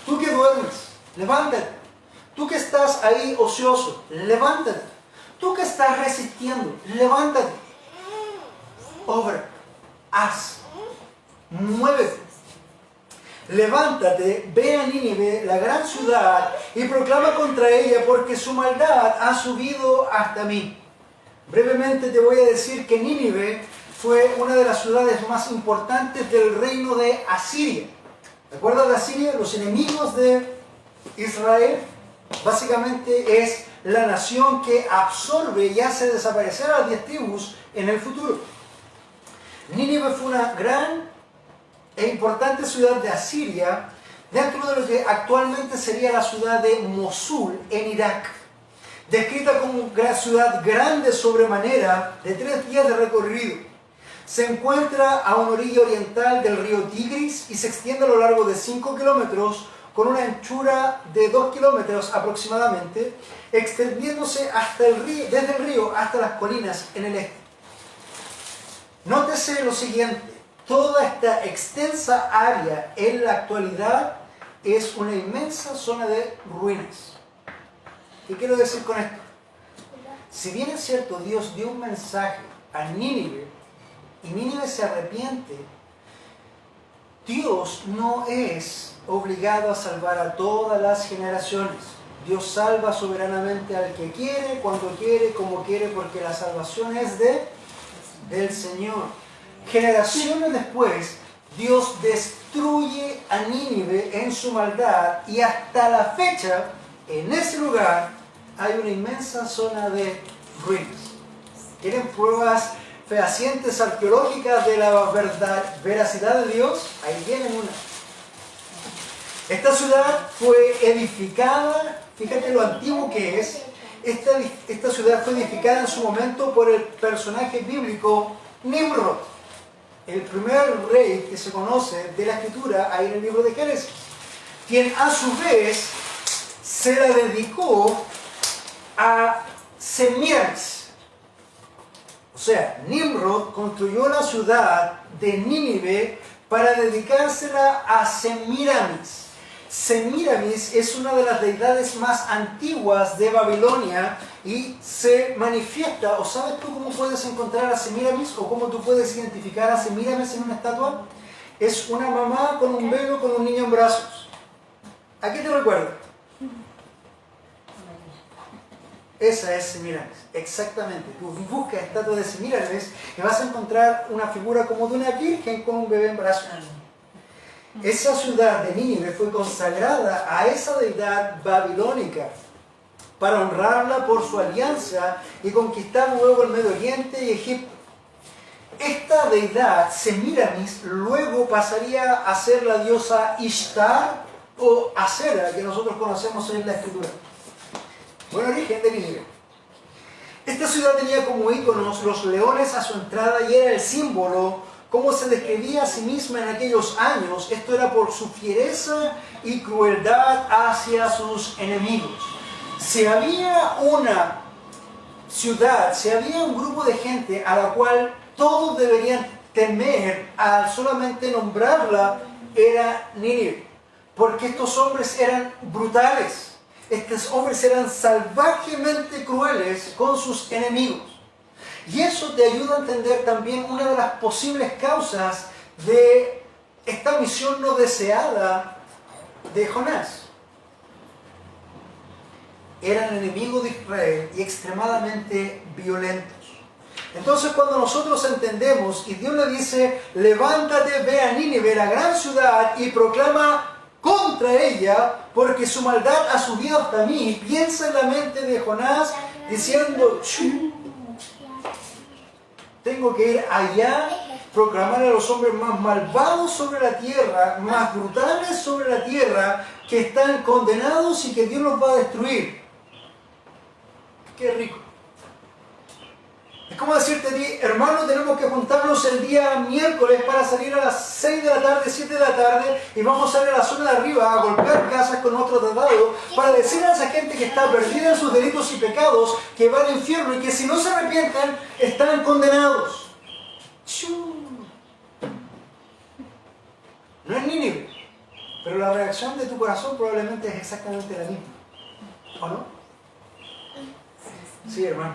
Tú que duermes, levántate. Tú que estás ahí ocioso, levántate. Tú que estás resistiendo, levántate. Obra, haz, muévete. levántate, ve a Nínive, la gran ciudad, y proclama contra ella, porque su maldad ha subido hasta mí. Brevemente te voy a decir que Nínive fue una de las ciudades más importantes del reino de Asiria. ¿Te acuerdas de Asiria? Los enemigos de Israel. Básicamente es la nación que absorbe y hace desaparecer a las 10 tribus en el futuro. Nínive fue una gran e importante ciudad de Asiria, dentro de lo que actualmente sería la ciudad de Mosul en Irak. Descrita como una ciudad grande sobremanera, de 3 días de recorrido. Se encuentra a una orilla oriental del río Tigris y se extiende a lo largo de 5 kilómetros, con una anchura de 2 kilómetros aproximadamente, extendiéndose hasta el río, desde el río hasta las colinas en el este. Nótese lo siguiente: toda esta extensa área en la actualidad es una inmensa zona de ruinas. ¿Qué quiero decir con esto? Si bien es cierto, Dios dio un mensaje a Nínive y Nínive se arrepiente, Dios no es obligado a salvar a todas las generaciones. Dios salva soberanamente al que quiere, cuando quiere, como quiere, porque la salvación es del Señor. Generaciones después, Dios destruye a Nínive en su maldad, y hasta la fecha, en ese lugar, hay una inmensa zona de ruinas. ¿Quieren pruebas fehacientes arqueológicas de la veracidad de Dios? Ahí vienen una. Esta ciudad fue edificada, fíjate lo antiguo que es. Esta ciudad fue edificada en su momento por el personaje bíblico Nimrod, el primer rey que se conoce de la escritura ahí en el libro de Génesis, quien a su vez se la dedicó a Semíramis. O sea, Nimrod construyó la ciudad de Nínive para dedicársela a Semíramis. Semíramis es una de las deidades más antiguas de Babilonia y se manifiesta, o ¿sabes tú cómo puedes encontrar a Semíramis o cómo tú puedes identificar a Semíramis en una estatua? Es una mamá con un velo con un niño en brazos. ¿A qué te recuerda? Esa es Semíramis, exactamente. Tú buscas estatuas de Semíramis y vas a encontrar una figura como de una virgen con un bebé en brazos. Esa ciudad de Nínive fue consagrada a esa deidad babilónica para honrarla por su alianza y conquistar luego el Medio Oriente y Egipto. Esta deidad, Semíramis, luego pasaría a ser la diosa Ishtar o Asera, que nosotros conocemos en la escritura. Buen origen de Nínive. Esta ciudad tenía como íconos los leones a su entrada y era el símbolo, como se describía a sí misma en aquellos años. Esto era por su fiereza y crueldad hacia sus enemigos. Si había una ciudad, si había un grupo de gente a la cual todos deberían temer al solamente nombrarla, era Nínive. Porque estos hombres eran brutales. Estos hombres eran salvajemente crueles con sus enemigos. Y eso te ayuda a entender también una de las posibles causas de esta misión no deseada de Jonás. Eran enemigos de Israel y extremadamente violentos. Entonces, cuando nosotros entendemos y Dios le dice: levántate, ve a Nínive, la gran ciudad, y proclama contra ella, porque su maldad ha subido hasta mí, piensa en la mente de Jonás diciendo: tengo que ir allá, proclamar a los hombres más malvados sobre la tierra, más brutales sobre la tierra, que están condenados y que Dios los va a destruir. Qué rico. Es como decirte a ti: hermano, tenemos que juntarnos el día miércoles para salir a las 6 de la tarde, 7 de la tarde, y vamos a ir a la zona de arriba a golpear casas con nuestro tratado para decir a esa gente que está perdida en sus delitos y pecados que va al infierno y que si no se arrepienten están condenados. No es Nínive, pero la reacción de tu corazón probablemente es exactamente la misma. ¿O no? Sí, hermano.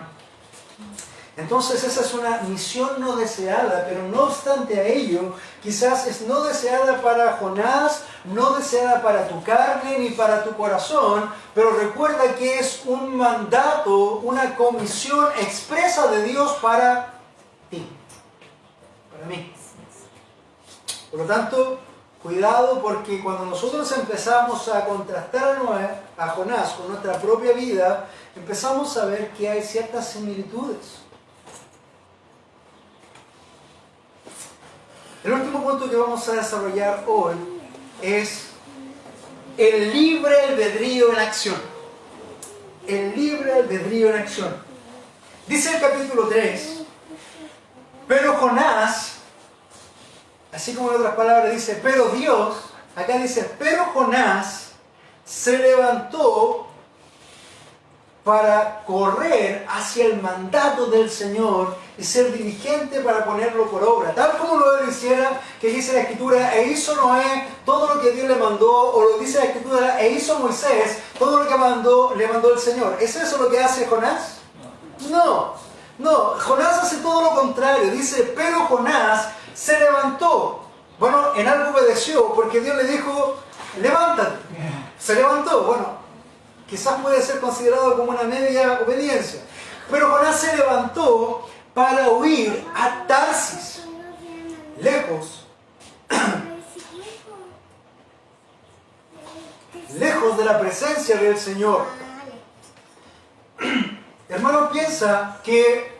Entonces esa es una misión no deseada, pero no obstante a ello, quizás es no deseada para Jonás, no deseada para tu carne ni para tu corazón, pero recuerda que es un mandato, una comisión expresa de Dios para ti, para mí. Por lo tanto, cuidado, porque cuando nosotros empezamos a contrastar a Jonás con nuestra propia vida, empezamos a ver que hay ciertas similitudes. El último punto que vamos a desarrollar hoy es el libre albedrío en acción. El libre albedrío en acción. Dice el capítulo 3, pero Jonás, así como en otras palabras dice, pero Dios, acá dice, pero Jonás se levantó para correr hacia el mandato del Señor y ser diligente para ponerlo por obra. Tal como lo hiciera, que dice la Escritura, e hizo Noé todo lo que Dios le mandó, o lo dice la Escritura, e hizo Moisés todo lo que le mandó el Señor. ¿Es eso lo que hace Jonás? No, Jonás hace todo lo contrario. Dice, pero Jonás se levantó. Bueno, en algo obedeció, porque Dios le dijo, levántate. Se levantó. Bueno, quizás puede ser considerado como una media obediencia. Pero Jonás se levantó para huir a Tarsis, lejos de la presencia del Señor. Hermano, piensa que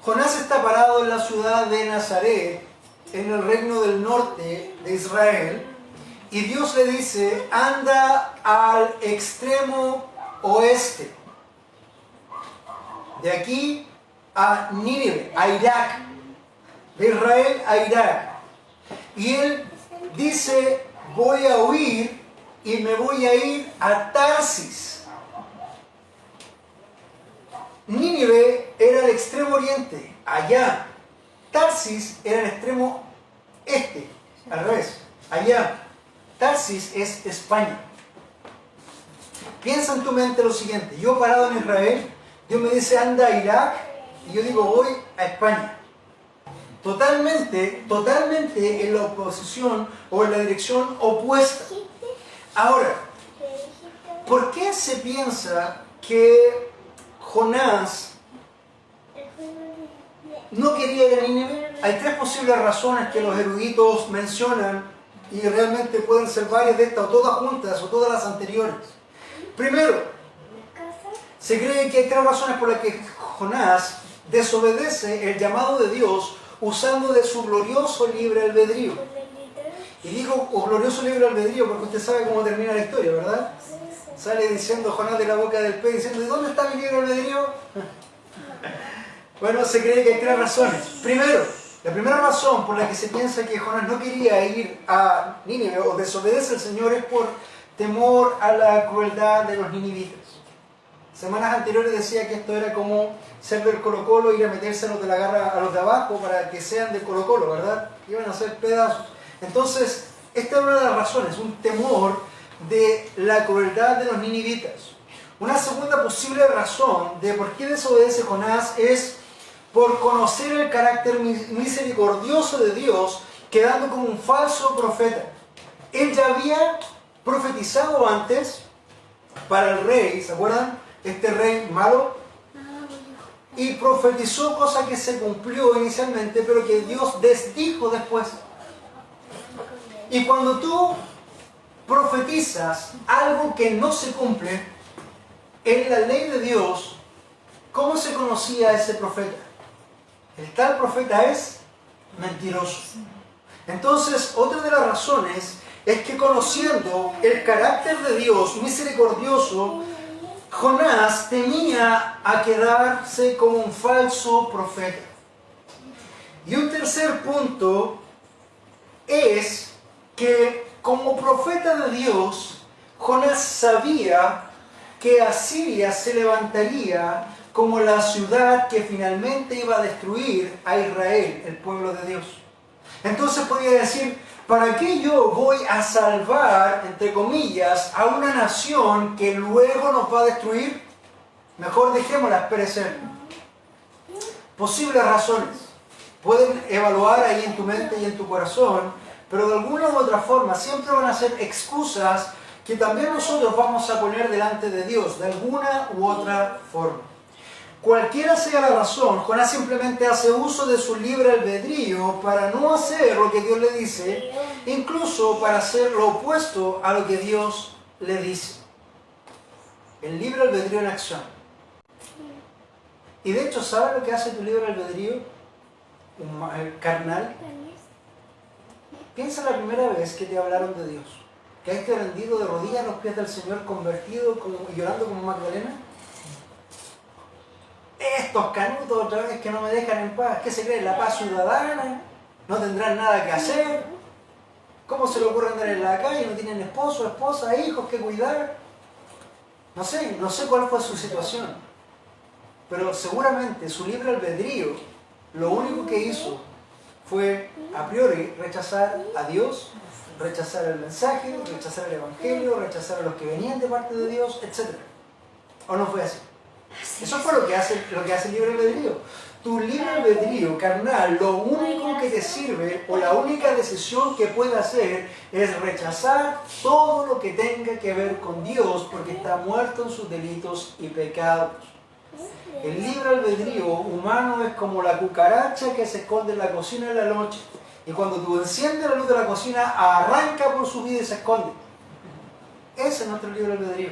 Jonás está parado en la ciudad de Nazaret, en el reino del norte de Israel, y Dios le dice, anda al extremo oeste, de aquí a Nínive, a Irak, de Israel a Irak. Y él dice, voy a huir y me voy a ir a Tarsis. Nínive era el extremo oriente, allá. Tarsis era el extremo este, al revés, allá. Tarsis es España. Piensa en tu mente lo siguiente, yo parado en Israel, Dios me dice anda a Irak, y yo digo voy a España. Totalmente en la oposición o en la dirección opuesta. Ahora, ¿por qué se piensa que Jonás no quería ir a Nínive? Hay tres posibles razones que los eruditos mencionan, y realmente pueden ser varias de estas, o todas juntas, o todas las anteriores. Primero, se cree que hay tres razones por las que Jonás desobedece el llamado de Dios usando de su glorioso libre albedrío. Y digo glorioso libre albedrío porque usted sabe cómo termina la historia, ¿verdad? Sale diciendo Jonás de la boca del pez, diciendo, ¿y dónde está mi libre albedrío? Bueno, se cree que hay tres razones. Primero, la primera razón por la que se piensa que Jonás no quería ir a Nínive o desobedece al Señor es por temor a la crueldad de los ninivitas. Semanas anteriores decía que esto era como ser del Colo-Colo, ir a meterse a los de la garra a los de abajo para que sean del Colo-Colo, ¿verdad? Iban a hacer pedazos. Entonces, esta es una de las razones, un temor de la crueldad de los ninivitas. Una segunda posible razón de por qué desobedece Jonás es por conocer el carácter misericordioso de Dios, quedando como un falso profeta. Él ya había profetizado antes para el rey, ¿se acuerdan? Este rey malo, y profetizó cosa que se cumplió inicialmente, pero que Dios desdijo después. Y cuando tú profetizas algo que no se cumple, en la ley de Dios, ¿cómo se conocía a ese profeta? El tal profeta es mentiroso. Entonces, otra de las razones es que conociendo el carácter de Dios misericordioso, Jonás temía a quedarse como un falso profeta. Y un tercer punto es que como profeta de Dios, Jonás sabía que Asiria se levantaría como la ciudad que finalmente iba a destruir a Israel, el pueblo de Dios. Entonces podía decir, ¿para qué yo voy a salvar, entre comillas, a una nación que luego nos va a destruir? Mejor dejémoslas perecer. Posibles razones. Pueden evaluar ahí en tu mente y en tu corazón, pero de alguna u otra forma siempre van a ser excusas que también nosotros vamos a poner delante de Dios, de alguna u otra forma. Cualquiera sea la razón, Jonás simplemente hace uso de su libre albedrío para no hacer lo que Dios le dice, incluso para hacer lo opuesto a lo que Dios le dice. El libre albedrío en acción. Y de hecho, ¿sabes lo que hace tu libre albedrío carnal? Piensa la primera vez que te hablaron de Dios, que hayas rendido de rodillas a los pies del Señor, convertido, llorando como Magdalena. Estos canutos otra vez que no me dejan en paz. ¿Qué se creen? La paz ciudadana. No tendrán nada que hacer. ¿Cómo se le ocurre andar en la calle? No tienen esposo, esposa, hijos que cuidar. No sé cuál fue su situación. Pero seguramente su libre albedrío, lo único que hizo fue a priori rechazar a Dios, rechazar el mensaje, rechazar el evangelio, rechazar a los que venían de parte de Dios, etc. ¿O no fue así? Eso fue lo que hace el libre albedrío. Tu libre albedrío carnal, lo único que te sirve o la única decisión que puede hacer es rechazar todo lo que tenga que ver con Dios porque está muerto en sus delitos y pecados. El libre albedrío humano es como la cucaracha que se esconde en la cocina en la noche. Y cuando tú enciendes la luz de la cocina, arranca por su vida y se esconde. Ese es nuestro libre albedrío.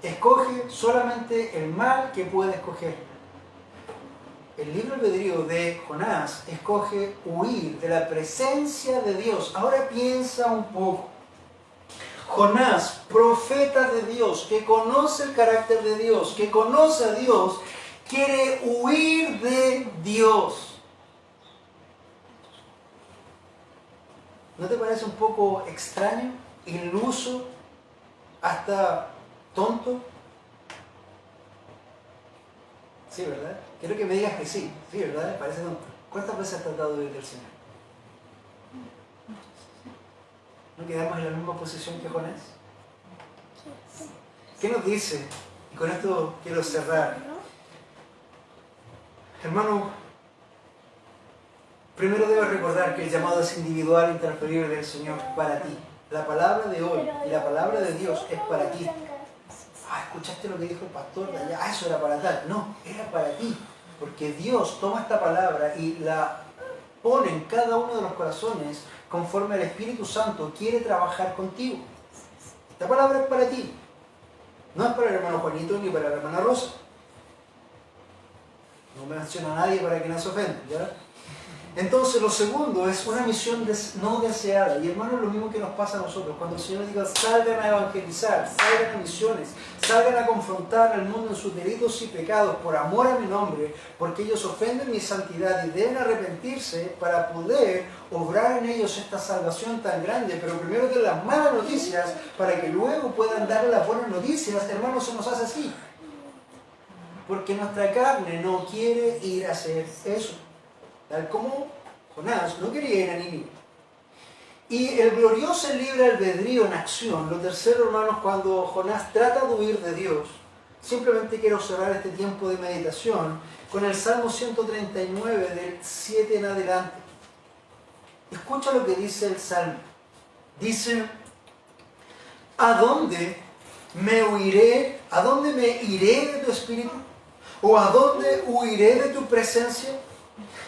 Escoge solamente el mal que puede escoger. El libre albedrío de Jonás escoge huir de la presencia de Dios. Ahora piensa un poco. Jonás, profeta de Dios, que conoce el carácter de Dios, que conoce a Dios, quiere huir de Dios. ¿No te parece un poco extraño, iluso, hasta tonto? Sí, ¿verdad? Quiero que me digas que sí. Sí, ¿verdad? Parece tonto. ¿Cuántas veces has tratado de huir del Señor? ¿No quedamos en la misma posición que Jonás? ¿Qué nos dice? Y con esto quiero cerrar. Hermano, primero debes recordar que el llamado es individual e intransferible del Señor para ti. La palabra de hoy y la palabra de Dios es para ti. ¿Escuchaste lo que dijo el pastor de allá? Eso era para tal. No, era para ti. Porque Dios toma esta palabra y la pone en cada uno de los corazones conforme el Espíritu Santo quiere trabajar contigo. Esta palabra es para ti. No es para el hermano Juanito ni para la hermana Rosa. No menciona a nadie para que no se ofenda, ¿ya? Entonces, lo segundo es una misión no deseada. Y hermano, es lo mismo que nos pasa a nosotros. Cuando el Señor diga, salgan a evangelizar, salgan a misiones, salgan a confrontar al mundo en sus delitos y pecados por amor a mi nombre, porque ellos ofenden mi santidad y deben arrepentirse para poder obrar en ellos esta salvación tan grande. Pero primero den las malas noticias para que luego puedan darle las buenas noticias. Hermano, se nos hace así. Porque nuestra carne no quiere ir a hacer eso. Tal como Jonás no quería ir a Nínive. Y el glorioso libre albedrío en acción. Lo tercero, hermanos, cuando Jonás trata de huir de Dios, simplemente quiero cerrar este tiempo de meditación con el Salmo 139 del 7 en adelante. Escucha lo que dice el Salmo. Dice, ¿a dónde me huiré? ¿A dónde me iré de tu espíritu? ¿O a dónde huiré de tu presencia?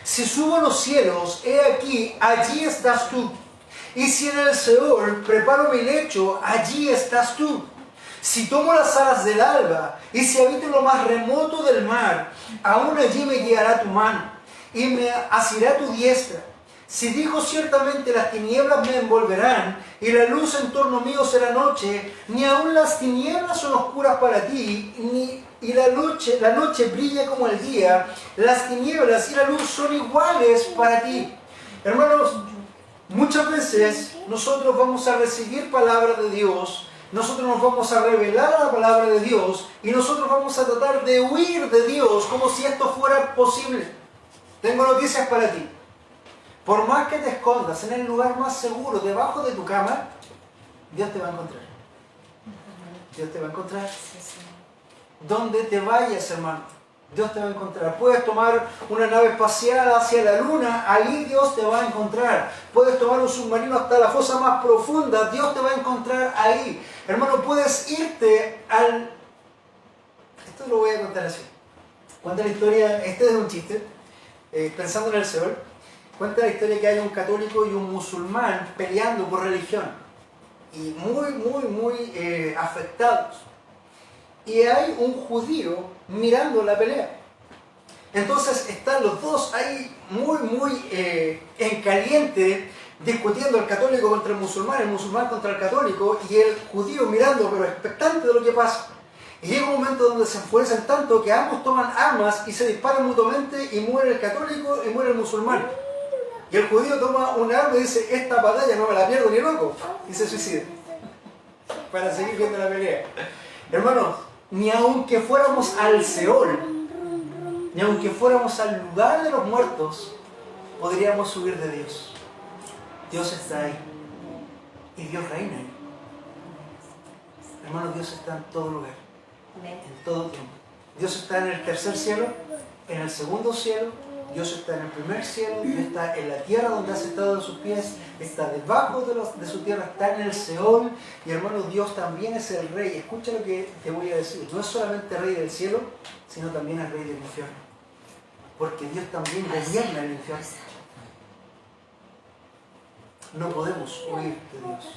Si subo a los cielos, he aquí, allí estás tú. Y si en el Seol preparo mi lecho, allí estás tú. Si tomo las alas del alba, y si habito en lo más remoto del mar, aún allí me guiará tu mano, y me asirá tu diestra. Si digo ciertamente las tinieblas me envolverán, y la luz en torno mío será noche, ni aun las tinieblas son oscuras para ti, y la noche brilla como el día, las tinieblas y la luz son iguales para ti. Hermanos, muchas veces nosotros vamos a recibir palabra de Dios, nosotros nos vamos a revelar a la palabra de Dios, y nosotros vamos a tratar de huir de Dios como si esto fuera posible. Tengo noticias para ti. Por más que te escondas en el lugar más seguro, debajo de tu cama, Dios te va a encontrar. Dios te va a encontrar. donde te vayas, hermano, Dios te va a encontrar. Puedes tomar una nave espacial hacia la luna, ahí Dios te va a encontrar. Puedes tomar un submarino hasta la fosa más profunda, Dios te va a encontrar ahí. Hermano, puedes irte al... Esto lo voy a contar así. Cuenta la historia, este es un chiste, pensando en el Seol. Cuenta la historia que hay un católico y un musulmán peleando por religión. Y muy afectados. Y hay un judío mirando la pelea. Entonces están los dos ahí muy en caliente, discutiendo el católico contra el musulmán contra el católico, y el judío mirando, pero expectante de lo que pasa. Y llega un momento donde se enfurecen tanto que ambos toman armas y se disparan mutuamente, y muere el católico y muere el musulmán. Y el judío toma un arma y dice, esta batalla no me la pierdo ni loco, y se suicida para seguir viendo la pelea. Hermanos, ni aunque fuéramos al Seol, ni aunque fuéramos al lugar de los muertos, podríamos huir de Dios. Dios está ahí y Dios reina ahí. Hermanos, Dios está en todo lugar, en todo tiempo. Dios está en el tercer cielo, en el segundo cielo, Dios está en el primer cielo, Dios está en la tierra donde ha sentado sus pies, está debajo de su tierra, está en el Seol. Y hermano, Dios también es el rey. Escucha lo que te voy a decir. No es solamente rey del cielo, sino también es rey del infierno. Porque Dios también gobierna el infierno. No podemos huir de Dios.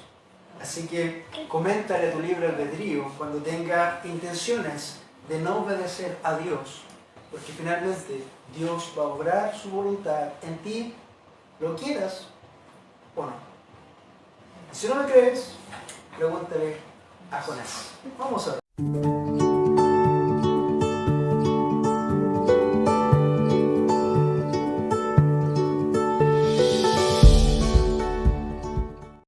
Así que coméntale a tu libre albedrío cuando tenga intenciones de no obedecer a Dios. Porque finalmente Dios va a obrar su voluntad en ti, lo quieras o no. Si no me crees, pregúntale a Jonás. Vamos a ver.